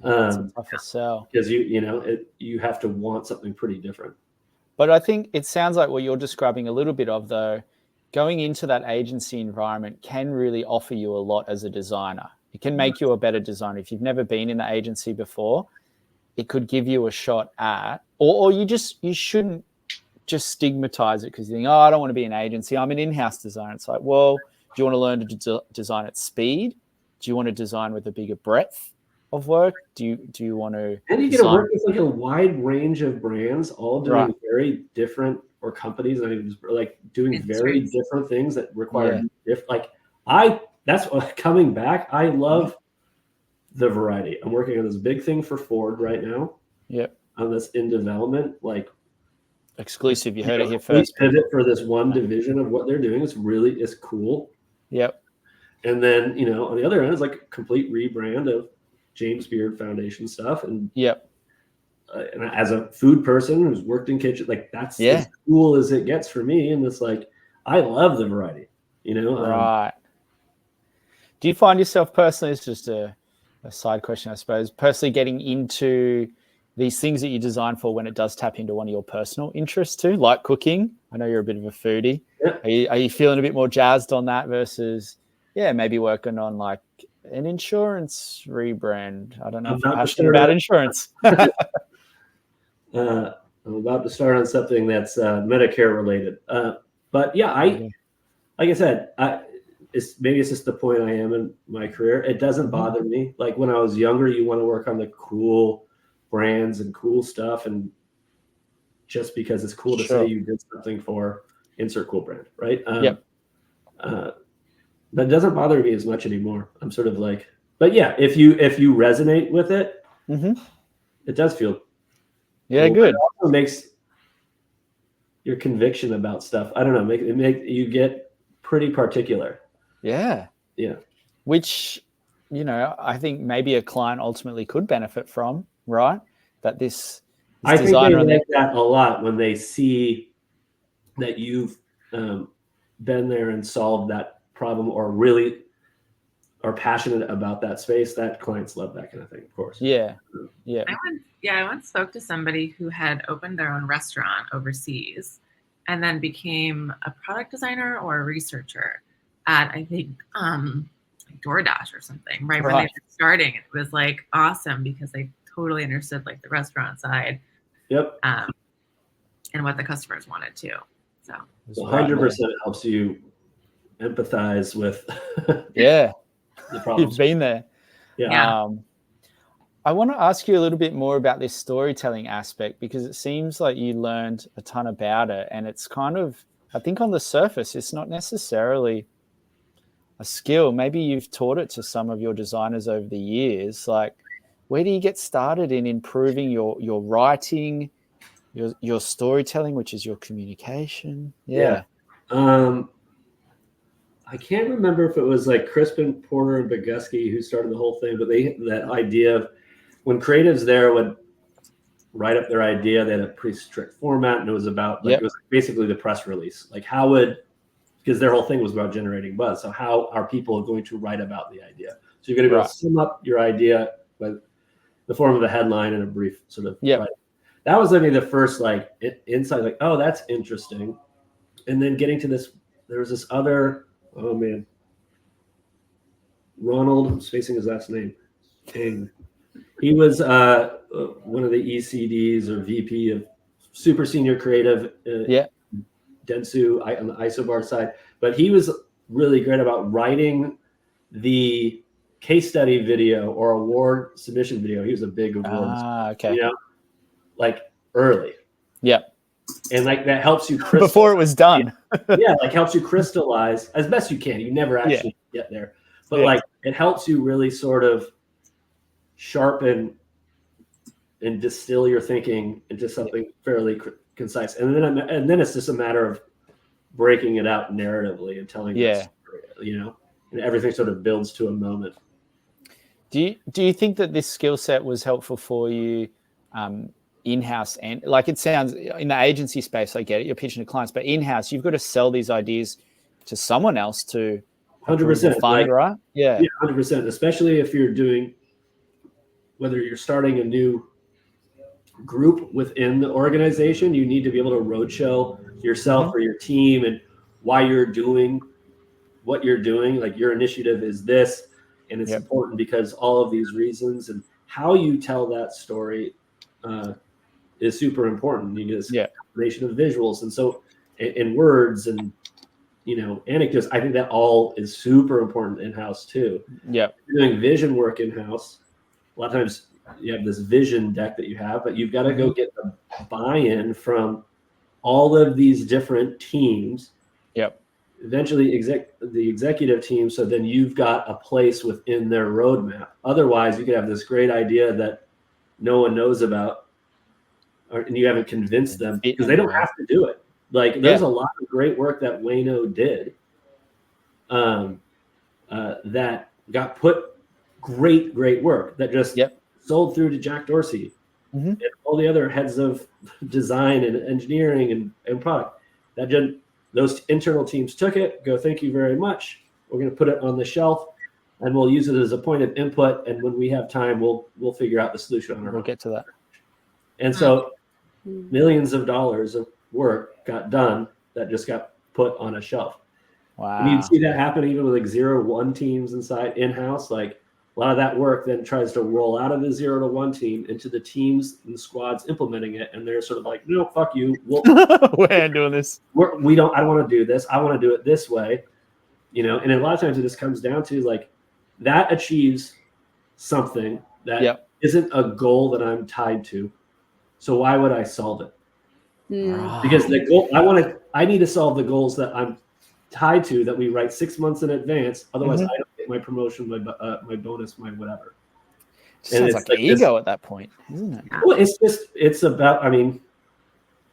It's a tougher sell. Because you have to want something pretty different. But I think it sounds like what you're describing a little bit of, though, going into that agency environment can really offer you a lot as a designer. It can make you a better designer. If you've never been in the agency before, it could give you a shot at, or you shouldn't just stigmatize it because you think, I don't want to be an agency. I'm an in-house designer. It's like, well, you want to learn to design at speed? Do you want to design with a bigger breadth of work? Do you want to? And you get to work with like a wide range of brands, all doing very different, or companies. I mean, like doing very different things that require that's coming back. I love the variety. I'm working on this big thing for Ford right now. Yep. On this in development, like exclusive. You heard it here first. Pivot for this one division of what they're doing is cool. Yep. And then, on the other end is like a complete rebrand of James Beard Foundation stuff. And yep. And as a food person who's worked in kitchen, like that's as cool as it gets for me. And it's like, I love the variety, Right. Do you find yourself personally, it's just a side question, I suppose, personally getting into these things that you design for when it does tap into one of your personal interests too, like cooking? I know you're a bit of a foodie. Yeah. Are you feeling a bit more jazzed on that versus, maybe working on like an insurance rebrand? I don't know if you're passionate about insurance. I'm about to start on something that's Medicare related. But yeah, like I said, maybe it's just the point I am in my career. It doesn't bother me. Like when I was younger, you want to work on the cool brands and cool stuff, and just because it's cool to say you did something for insert cool brand, right? That doesn't bother me as much anymore. I'm sort of like, but yeah, if you resonate with it, it does feel cool. Good. It also makes your conviction about stuff, I don't know, make you get pretty particular. Yeah. Which, I think maybe a client ultimately could benefit from, right? That this I think they like that a lot when they see that you've been there and solved that problem, or really are passionate about that space. That clients love that kind of thing, of course. Yeah. I once spoke to somebody who had opened their own restaurant overseas and then became a product designer or a researcher at, I think, DoorDash or something, right? When they were starting. It was like awesome because they totally understood like the restaurant side. Yep. And what the customers wanted too. So 100% helps you empathize with the problems. You've been there. Yeah. I want to ask you a little bit more about this storytelling aspect, because it seems like you learned a ton about it, and it's kind of, I think on the surface, it's not necessarily a skill. Maybe you've taught it to some of your designers over the years. Like, where do you get started in improving your writing, your storytelling, which is your communication? I can't remember if it was like Crispin, Porter, and Bogusky who started the whole thing, but that idea of when creatives there would write up their idea, they had a pretty strict format, and it was about it was basically the press release. Like because their whole thing was about generating buzz. So how are people going to write about the idea? So you're going to go sum up your idea with the form of a headline and a brief sort of. Yeah. That was, I mean, the first like insight, like, oh, that's interesting. And then getting to this, there was this other, oh man, Ronald, I'm spacing his last name. Dang. He was one of the ECDs or VP of super senior creative. Dentsu on the Isobar side, but he was really great about writing the case study video or award submission video. He was a big awards, like early. Yeah. And like that helps you before it was done. Like helps you crystallize as best you can. You never actually get there, but like it helps you really sort of sharpen and distill your thinking into something fairly concise. And then it's just a matter of breaking it out narratively and telling the story, and everything sort of builds to a moment. Do you think that this skill set was helpful for you in-house? And like, it sounds in the agency space, I get it, you're pitching to clients, but in-house, you've got to sell these ideas to someone else to 100% fund, right? Yeah, 100%. Especially if you're whether you're starting a new group within the organization, you need to be able to roadshow yourself or your team and why you're doing what you're doing. Like, your initiative is this, and it's important because all of these reasons, and how you tell that story is super important. You need a combination of visuals and so in words and anecdotes. I think that all is super important in-house too. Yeah. You're doing vision work in-house. A lot of times you have this vision deck that you have, but you've got to go get the buy-in from all of these different teams. Yep. Eventually the executive team. So then you've got a place within their roadmap. Otherwise you could have this great idea that no one knows about, and you haven't convinced them because they don't have to do it. Like there's a lot of great work that Wayno did that got put great work that just sold through to Jack Dorsey and all the other heads of design and engineering and product. Those internal teams took it, go, thank you very much. We're going to put it on the shelf and we'll use it as a point of input. And when we have time, we'll figure out the solution on our own. We'll get to that. And so millions of dollars of work got done that just got put on a shelf. Wow. And you see that happen even with like 0-1 teams inside in-house. Like a lot of that work then tries to roll out of the 0-1 team into the teams and the squads implementing it. And they're sort of like, no, fuck you. We ain't doing this. I don't want to do this. I want to do it this way. And a lot of times it just comes down to like that achieves something that isn't a goal that I'm tied to. So why would I solve it? Because the goal I need to solve the goals that I'm tied to that we write 6 months in advance. Otherwise, I don't get my promotion, my bonus, my whatever. Sounds like ego at that point, isn't it? Well, it's about. I mean,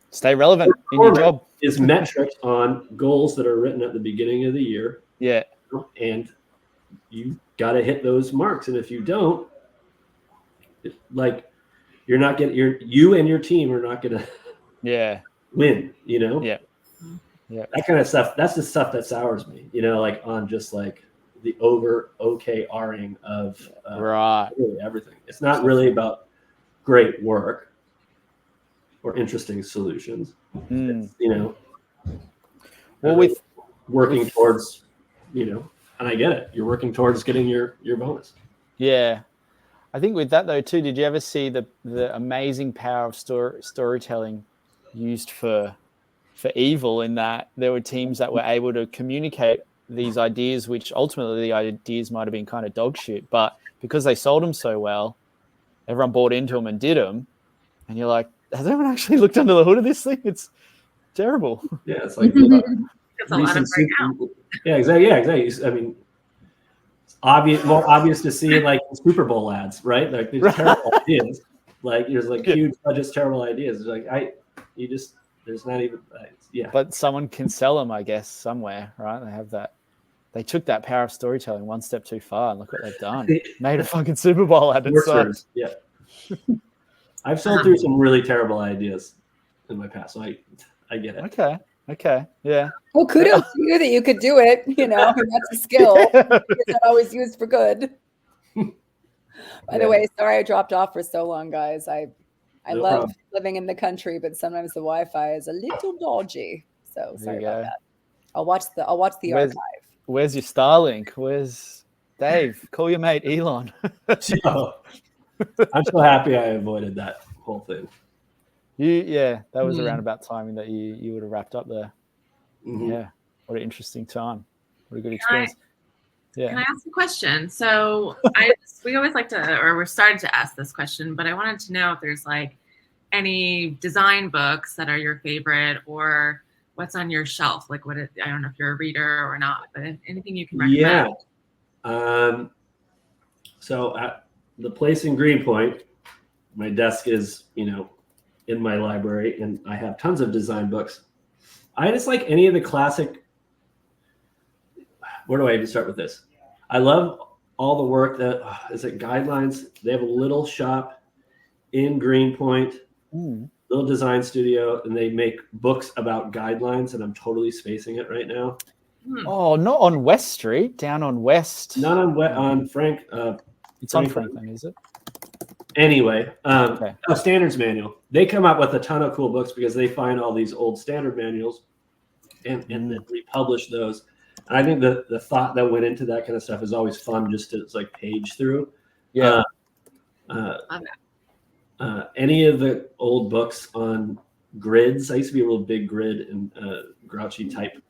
stay relevant in your job. Is metrics on goals that are written at the beginning of the year. Yeah, and you got to hit those marks, and if you don't, you're not getting you and your team are not gonna win. Yeah. That kind of stuff. That's the stuff that sours me. On just like the over OKRing of really everything. It's not really about great work or interesting solutions. It's, with working towards, and I get it. You're working towards getting your bonus. Yeah. I think with that though too, did you ever see the amazing power of storytelling used for evil, in that there were teams that were able to communicate these ideas, which ultimately the ideas might have been kind of dog shit, but because they sold them so well, everyone bought into them and did them. And you're like, has anyone actually looked under the hood of this thing? It's terrible. Yeah, it's like it's a lot of right now. Yeah, exactly. Yeah, exactly. I mean, it's more obvious to see like Super Bowl ads, right? Like there's terrible ideas. Like there's like huge budgets, terrible ideas. It's like there's not even But someone can sell them, I guess, somewhere, right? They have that. They took that power of storytelling one step too far, and look what they've done. Made a fucking Super Bowl ad. Yeah. I've sold through some really terrible ideas in my past, so I get it. Okay. Yeah. Well, kudos to you that you could do it. And that's a skill. It's not always used for good. By the way, sorry I dropped off for so long, guys. I love living in the country, but sometimes the Wi-Fi is a little dodgy. So sorry about that. I'll watch the archive. Where's your Starlink? Where's Dave? Call your mate Elon. I'm so happy I avoided that whole thing. That was around about timing that you would have wrapped up there. Yeah, what an interesting time. What a good experience. Can I ask a question? So we always like to, or we're starting to ask this question, but I wanted to know if there's like any design books that are your favorite, or what's on your shelf. Like I don't know if you're a reader or not, but anything you can recommend. Yeah. So at the place in Greenpoint, my desk is, in my library, and I have tons of design books. I just like any of the classic. Where do I even start with this? I love all the work that is it Guidelines. They have a little shop in Greenpoint, little design studio, and they make books about guidelines. And I'm totally spacing it right now. Oh, not on West Street, down on West. Not on Frank. It's on Franklin, is it? Anyway, standards manual. They come up with a ton of cool books because they find all these old standard manuals and then republish those. And I think the thought that went into that kind of stuff is always fun just to page through. Yeah. Any of the old books on grids. I used to be a real big grid and grouchy type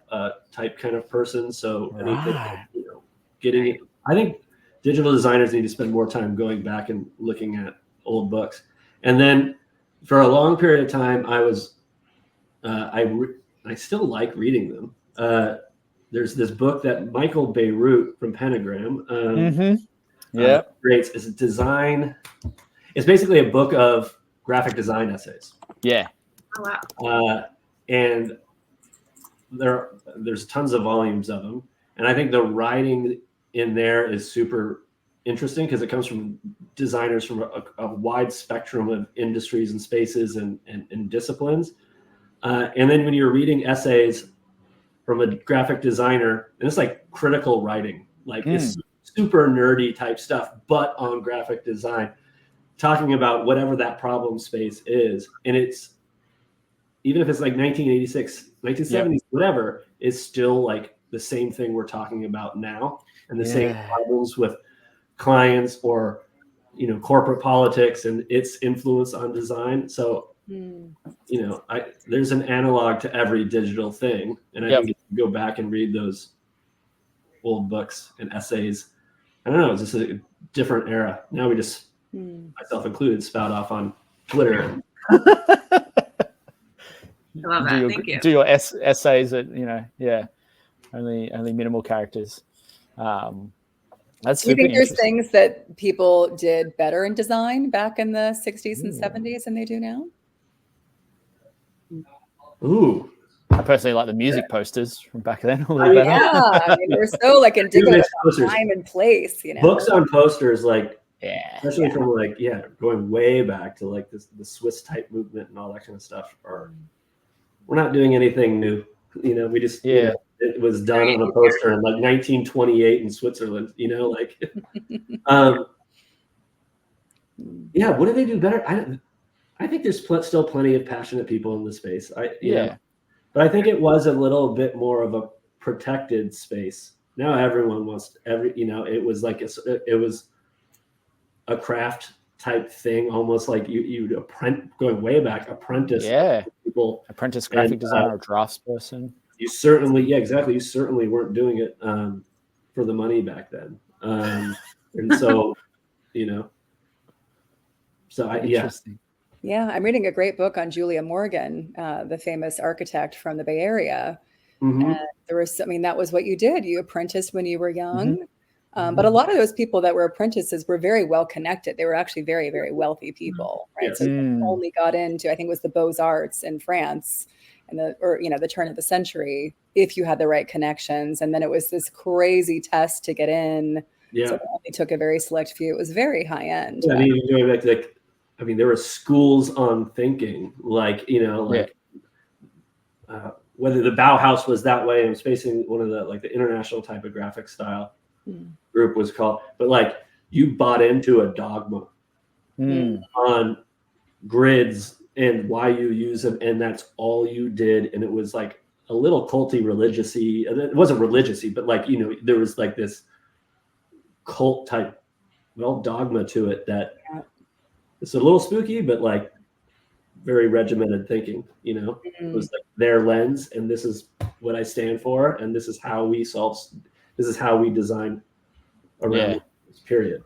kind of person. So anything, getting it. I think digital designers need to spend more time going back and looking at old books. And then for a long period of time, I still like reading them. There's this book that Michael Beirut from Pentagram creates. It's a design. It's basically a book of graphic design essays. Yeah. Oh, wow. And there's tons of volumes of them. And I think the writing in there is super interesting because it comes from designers from a wide spectrum of industries and spaces and disciplines. And then when you're reading essays from a graphic designer, and it's like critical writing, like it's super nerdy type stuff, but on graphic design, talking about whatever that problem space is. And it's, even if it's like 1986, 1970s, whatever, it's still like the same thing we're talking about now, and the same problems with clients or, corporate politics and its influence on design. So, there's an analog to every digital thing. And I think if you go back and read those old books and essays, I don't know, it's just a different era. Now we just, myself included, spout off on Twitter. I love that. Thank you. Do your essays at, only minimal characters. That's Do you super think there's interesting. things that people did better in design back in the 60s and 70s than they do now? Ooh. I personally like the music posters from back then a little better. Yeah, they're so like indicative of time and place, Books on posters, like, especially Yeah. from like, going way back to like the Swiss type movement and all that kind of stuff. We're not doing anything new. We just, it was done on a poster in like 1928 in Switzerland, what do they do better? I think there's still plenty of passionate people in the space. But I think it was a little bit more of a protected space. Now everyone wants it was like it was a craft type thing, almost like you'd going way back, apprentice people, apprentice graphic designer or draftsperson. You certainly, exactly. You certainly weren't doing it for the money back then, and so Interesting. Yeah, I'm reading a great book on Julia Morgan, the famous architect from the Bay Area. And there was, that was what you did. You apprenticed when you were young. But a lot of those people that were apprentices were very well connected. They were actually very, very wealthy people, right? Yes. So they only got into, I think it was the Beaux-Arts in France the turn of the century, if you had the right connections. And then it was this crazy test to get in. Yeah. So it only took a very select few. It was very high end. Yeah, even going back to there were schools on thinking, whether the Bauhaus was that way. I'm spacing one of the international typographic style group was called, but you bought into a dogma on grids and why you use them, and that's all you did. And it was like a little culty religious-y. It wasn't religious-y, but there was this cult type dogma to it that it's a little spooky, but very regimented thinking. It was their lens, and this is what I stand for, and this is how we design around this period.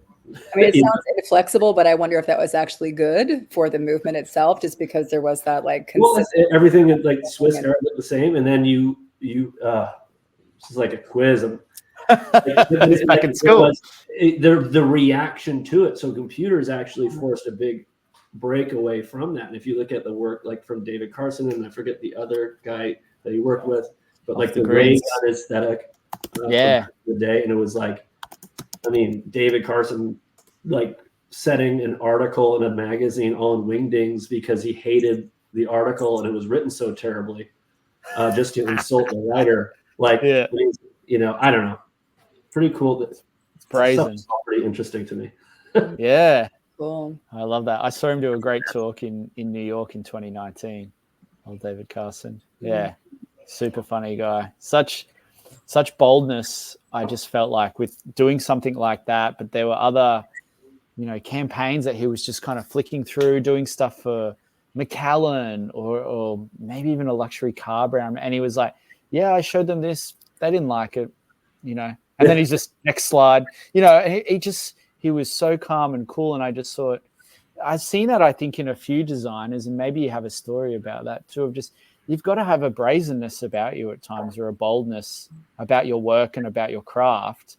It sounds inflexible, but I wonder if that was actually good for the movement itself, just because there was that everything Swiss Arab looked the same, and then you this is like a quiz. It's back in school. The reaction to it. So computers actually forced a big breakaway from that. And if you look at the work from David Carson, and I forget the other guy that he worked with, but the ray gun aesthetic from the day, and it was David Carson setting an article in a magazine on wingdings because he hated the article and it was written so terribly, just to insult the writer. I don't know. Pretty cool. It's brazen. It's pretty interesting to me. Yeah. Cool. I love that. I saw him do a great talk in New York in 2019. Old David Carson. Yeah. Super funny guy. Such boldness. I just felt like with doing something like that, but there were other, campaigns that he was just kind of flicking through, doing stuff for Macallan or maybe even a luxury car brand. And he was like, yeah, I showed them this. They didn't like it, and then he's just next slide, he was so calm and cool. And I just thought, I've seen that, I think, in a few designers, and maybe you have a story about that too, of just, you've got to have a brazenness about you at times, or a boldness about your work and about your craft.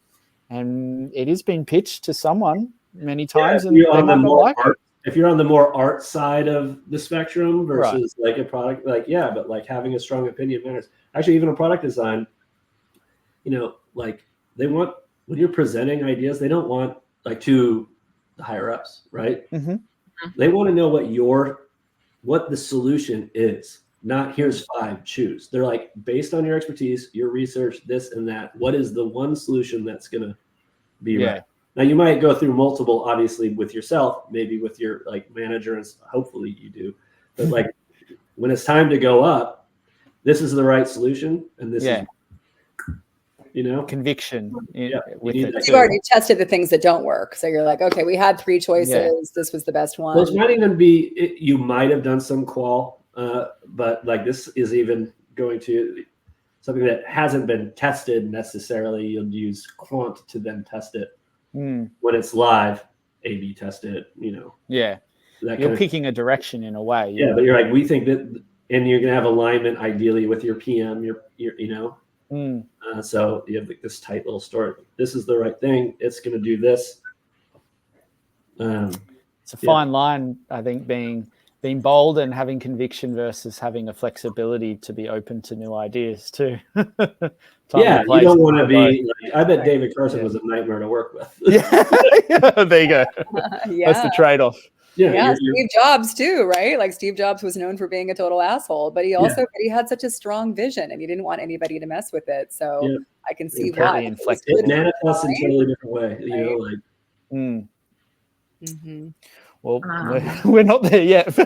And it has been pitched to someone many times, and they might not like it. If you're on the more art side of the spectrum versus like a product, but like having a strong opinion matters. Actually, even a product design, like they want, when you're presenting ideas, they don't want like to the higher ups, right? Mm-hmm. They want to know what the solution is, not here's 5, choose. They're like, based on your expertise, your research, this and that, what is the one solution that's going to be right? Now you might go through multiple, obviously with yourself, maybe with your like manager, and hopefully you do, but like when it's time to go up, this is the right solution. And this is, conviction. With it. You've already tested the things that don't work. So you're like, okay, we had 3 choices. Yeah. This was the best one. Well, it might even be, you might have done some qual, but like this is even going to something that hasn't been tested necessarily. You'll use quant to then test it. When it's live, A/B test it, Yeah. You're picking a direction in a way. Yeah, but you're like, we think that, and you're going to have alignment ideally with your PM, so you have like this tight little story. This is the right thing. It's going to do this. It's a fine line, I think, being bold and having conviction versus having a flexibility to be open to new ideas too. You don't want to be like, I bet David Carson was a nightmare to work with. There you go. That's the trade-off. Steve Jobs too, right? Like Steve Jobs was known for being a total asshole, but he also he had such a strong vision, and he didn't want anybody to mess with it. So I can see why it manifests in a totally different way. Mm-hmm. Well, we're not there yet.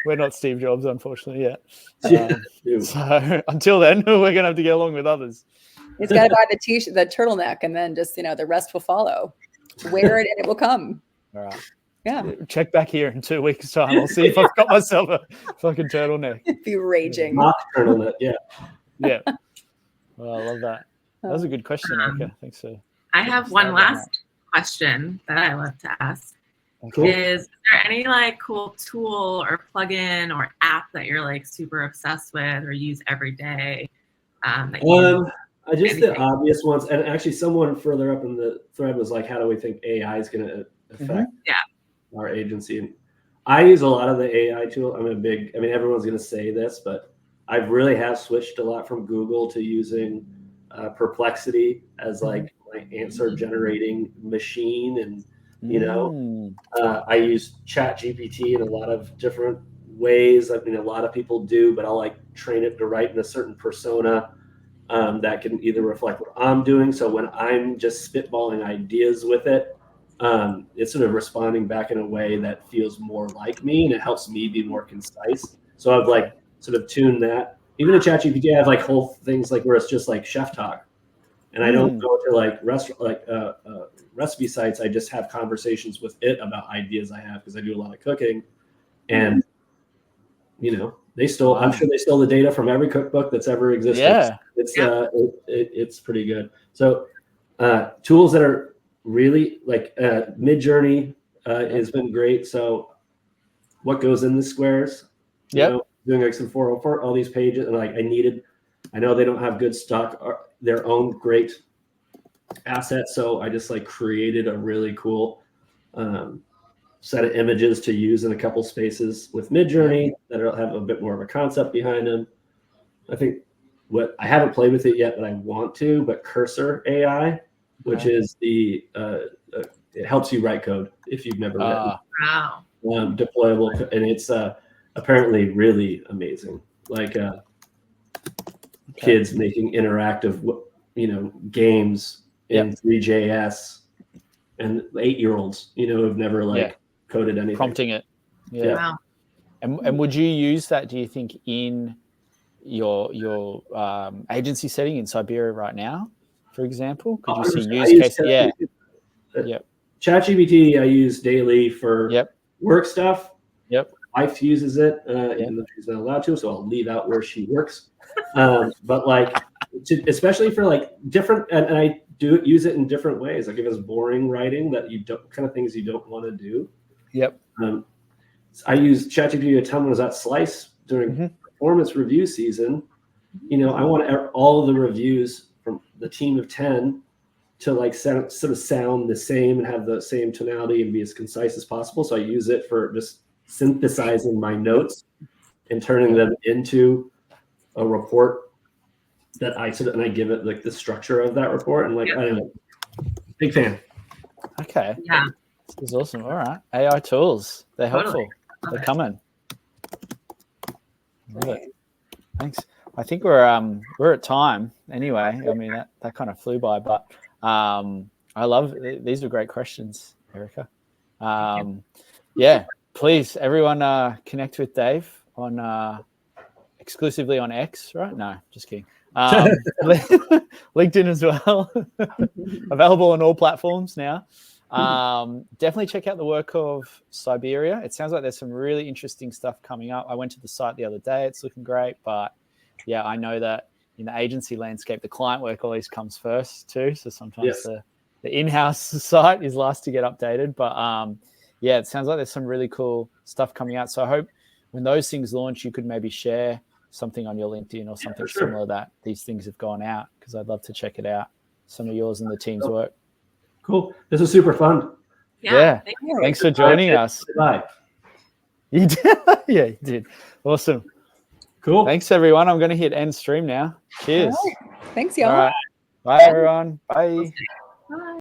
We're not Steve Jobs, unfortunately, yet. So until then, we're going to have to get along with others. He's got to buy the t-shirt, the turtleneck, and then just, the rest will follow. Wear it and it will come. All right. Yeah. Check back here in 2 weeks' time. I'll see if I've got myself a fucking turtleneck. Be raging. Mock turtleneck, yeah. Well, I love that. That was a good question, Erica. Thanks for. I have one last question that I love to ask. Cool. Is there any like cool tool or plugin or app that you're like super obsessed with or use every day? Just the obvious ones, and actually someone further up in the thread was like, how do we think AI is going to affect our agency? And I use a lot of the AI tool. Everyone's going to say this, but I really have switched a lot from Google to using Perplexity as like my answer generating machine. And I use ChatGPT in a lot of different ways. A lot of people do, but I'll like train it to write in a certain persona that can either reflect what I'm doing. So when I'm just spitballing ideas with it, it's sort of responding back in a way that feels more like me, and it helps me be more concise. So I've like sort of tuned that. Even in ChatGPT, I have like whole things like where it's just like chef talk, and I don't go to like recipe sites. I just have conversations with it about ideas I have, because I do a lot of cooking, and they stole. I'm sure they stole the data from every cookbook that's ever existed. Yeah, it's pretty good. So tools that are really like Midjourney has been great. So what goes in the squares? Doing like some 404, all these pages, and like I know they don't have good stock, their own great assets. So I just like created a really cool set of images to use in a couple spaces with Midjourney that have a bit more of a concept behind them. I think I haven't played with it yet, but I want to, but Cursor AI, which is it helps you write code if you've never written. Wow. Deployable, and it's apparently really amazing. Like kids making interactive, games in 3JS, and 8-year-olds, who've never coded anything. Prompting it. Yeah. Wow. And would you use that, do you think, in your agency setting in Siberia right now, for example? Could you see use cases? Yeah. ChatGPT I use daily for work stuff. Yep. wife uses it, even though she's not allowed to, so I'll leave out where she works. But like, especially for like different, and I do use it in different ways. Like if it's boring writing that you don't, kind of things you don't want to do. Yep. I use ChatGPT a ton when I was at Slice during performance review season. You know, I want all of the reviews from the team of 10 to like sort of sound the same and have the same tonality and be as concise as possible. So I use it for just synthesizing my notes and turning them into a report that I sort of, and I give it like the structure of that report. And like, I don't know, big fan. Okay. Yeah. This is awesome. All right. AI tools. They're helpful. They're coming. Love it. Thanks. I think we're at time anyway. I mean, that kind of flew by, but I love these are great questions, Erica. Yeah, please everyone connect with Dave on exclusively on X, right? No, just kidding. LinkedIn as well. Available on all platforms now. Definitely check out the work of Siberia. It sounds like there's some really interesting stuff coming up. I went to the site the other day. It's looking great, but yeah, I know that in the agency landscape, the client work always comes first too. So sometimes the in-house site is last to get updated. But yeah, it sounds like there's some really cool stuff coming out. So I hope when those things launch, you could maybe share something on your LinkedIn or something similar that these things have gone out, because I'd love to check it out. Some of yours and the team's work. Cool. This was super fun. Yeah. Thanks for joining us. Bye. You did. Yeah, you did. Awesome. Cool. Thanks, everyone. I'm going to hit end stream now. Cheers. Right. Thanks, y'all. All right. Bye, everyone. Bye.